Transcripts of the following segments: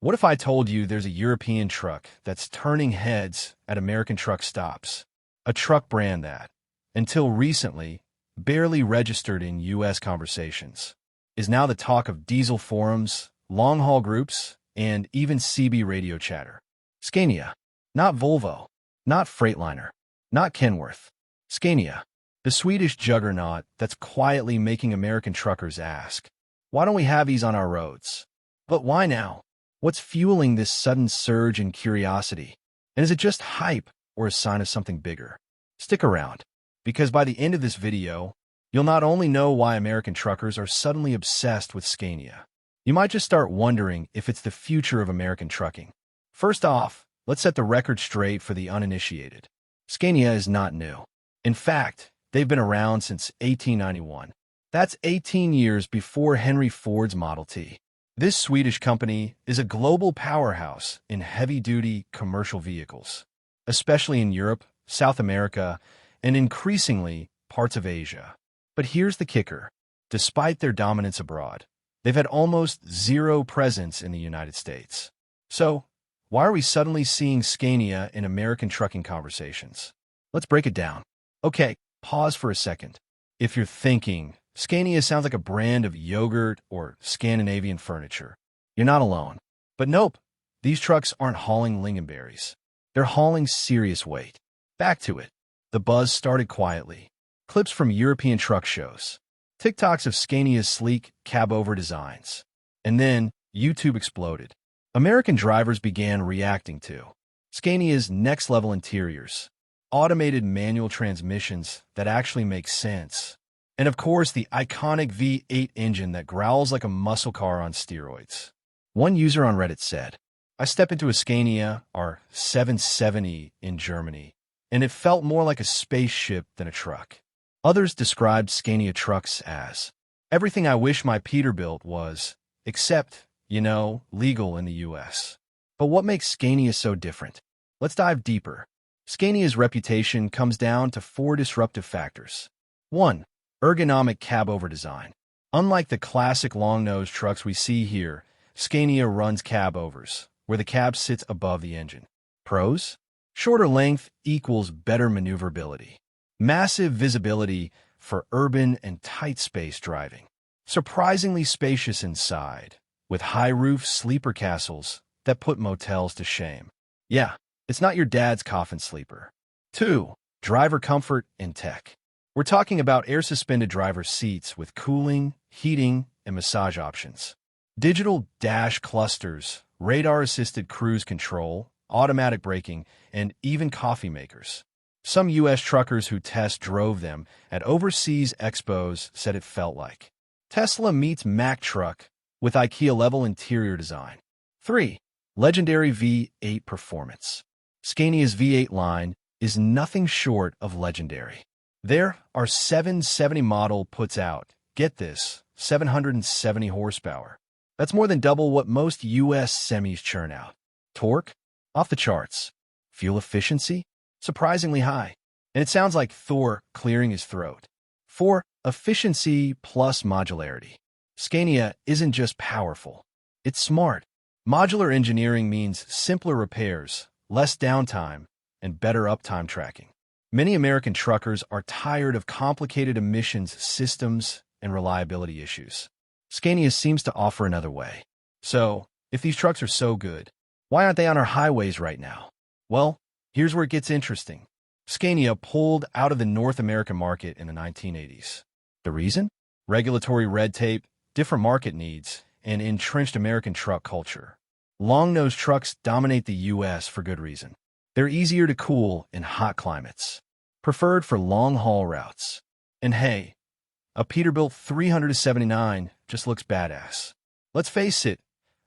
What if I told you there's a European truck that's turning heads at American truck stops? A truck brand that, until recently, barely registered in U.S. conversations, is now the talk of diesel forums, long-haul groups, and even CB radio chatter. Scania. Not Volvo. Not Freightliner. Not Kenworth. Scania. The Swedish juggernaut that's quietly making American truckers ask, why don't we have these on our roads? But why now? What's fueling this sudden surge in curiosity? And is it just hype or a sign of something bigger? Stick around, because by the end of this video, you'll not only know why American truckers are suddenly obsessed with Scania, you might just start wondering if it's the future of American trucking. First off, let's set the record straight for the uninitiated. Scania is not new. In fact, they've been around since 1891. That's 18 years before Henry Ford's Model T. This Swedish company is a global powerhouse in heavy-duty commercial vehicles, especially in Europe, South America, and increasingly parts of Asia. But here's the kicker. Despite their dominance abroad, they've had almost zero presence in the United States. So, why are we suddenly seeing Scania in American trucking conversations? Let's break it down. Okay, pause for a second. If you're thinking, Scania sounds like a brand of yogurt or Scandinavian furniture, you're not alone. But nope, these trucks aren't hauling lingonberries. They're hauling serious weight. Back to it. The buzz started quietly. Clips from European truck shows. TikToks of Scania's sleek cab-over designs. And then YouTube exploded. American drivers began reacting to Scania's next-level interiors, automated manual transmissions that actually make sense, and of course the iconic V8 engine that growls like a muscle car on steroids. One user on Reddit said, I stepped into a Scania R770 in Germany, and it felt more like a spaceship than a truck. Others described Scania trucks as everything I wish my Peterbilt was, except, legal in the US. But what makes Scania so different? Let's dive deeper. Scania's reputation comes down to 4 disruptive factors. 1. Ergonomic cab-over design. Unlike the classic long-nose trucks we see here, Scania runs cab-overs, where the cab sits above the engine. Pros? Shorter length equals better maneuverability. Massive visibility for urban and tight space driving. Surprisingly spacious inside, with high-roof sleeper castles that put motels to shame. Yeah, it's not your dad's coffin sleeper. 2. Driver comfort and tech. We're talking about air-suspended driver seats with cooling, heating, and massage options. Digital dash clusters, radar-assisted cruise control, automatic braking, and even coffee makers. Some U.S. truckers who test drove them at overseas expos said it felt like Tesla meets Mack truck with IKEA-level interior design. 3. Legendary V8 performance. Scania's V8 line is nothing short of legendary. There, our 770 model puts out, get this, 770 horsepower. That's more than double what most U.S. semis churn out. Torque? Off the charts. Fuel efficiency? Surprisingly high. And it sounds like Thor clearing his throat. 4. Efficiency plus modularity. Scania isn't just powerful. It's smart. Modular engineering means simpler repairs, less downtime, and better uptime tracking. Many American truckers are tired of complicated emissions systems and reliability issues. Scania seems to offer another way. So, if these trucks are so good, why aren't they on our highways right now? Well, here's where it gets interesting. Scania pulled out of the North American market in the 1980s. The reason? Regulatory red tape, different market needs, and entrenched American truck culture. Long-nose trucks dominate the U.S. for good reason. They're easier to cool in hot climates, preferred for long-haul routes. And hey, a Peterbilt 379 just looks badass. Let's face it,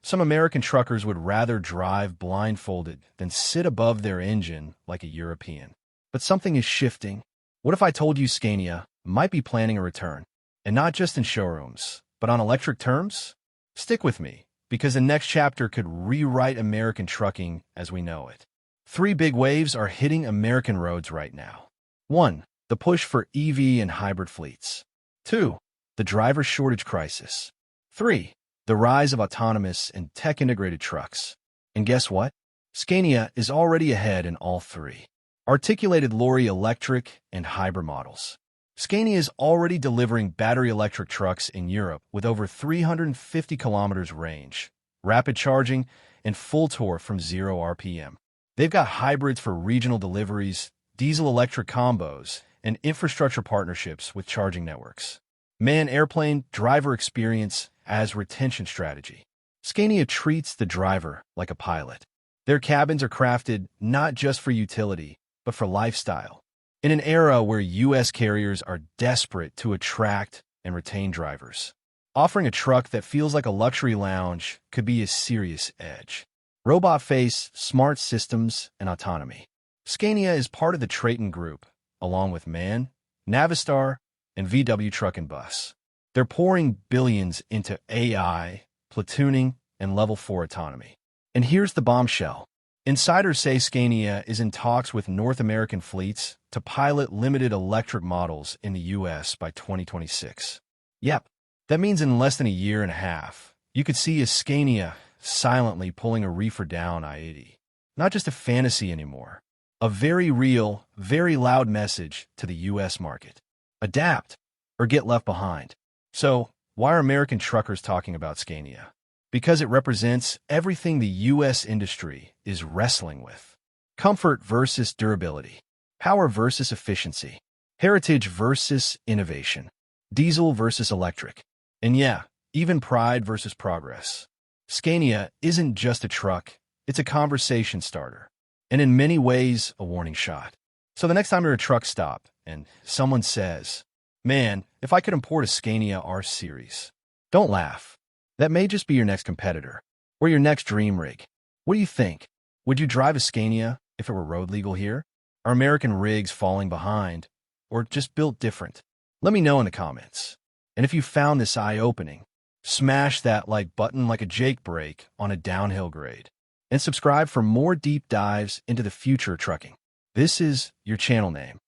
some American truckers would rather drive blindfolded than sit above their engine like a European. But something is shifting. What if I told you Scania might be planning a return? And not just in showrooms, but on electric terms? Stick with me, because the next chapter could rewrite American trucking as we know it. 3 big waves are hitting American roads right now. 1. The push for EV and hybrid fleets. 2. The driver shortage crisis. 3. the rise of autonomous and tech-integrated trucks. And guess what? Scania is already ahead in all three. Articulated lorry electric and hybrid models. Scania is already delivering battery electric trucks in Europe with over 350 kilometers range, rapid charging, and full torque from 0 RPM. They've got hybrids for regional deliveries, diesel-electric combos, and infrastructure partnerships with charging networks. Man-airplane driver experience as retention strategy. Scania treats the driver like a pilot. Their cabins are crafted not just for utility, but for lifestyle. In an era where U.S. carriers are desperate to attract and retain drivers, offering a truck that feels like a luxury lounge could be a serious edge. Robot face, smart systems, and autonomy. Scania is part of the Traton Group, along with MAN, Navistar, and VW Truck and Bus. They're pouring billions into AI, platooning, and Level 4 autonomy. And here's the bombshell. Insiders say Scania is in talks with North American fleets to pilot limited electric models in the U.S. by 2026. Yep, that means in less than a year and a half, you could see a Scania silently pulling a reefer down I-80. Not just a fantasy anymore. A very real, very loud message to the U.S. market. Adapt or get left behind. So, why are American truckers talking about Scania? Because it represents everything the U.S. industry is wrestling with. Comfort versus durability. Power versus efficiency. Heritage versus innovation. Diesel versus electric. And yeah, even pride versus progress. Scania isn't just a truck, it's a conversation starter. And in many ways, a warning shot. So the next time you're at a truck stop and someone says, "Man, if I could import a Scania R Series," don't laugh. That may just be your next competitor or your next dream rig. What do you think? Would you drive a Scania if it were road legal here? Are American rigs falling behind or just built different? Let me know in the comments. And if you found this eye-opening, smash that like button like a Jake brake on a downhill grade. And subscribe for more deep dives into the future of trucking. This is your channel name.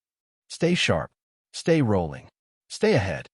Stay sharp, stay rolling, stay ahead.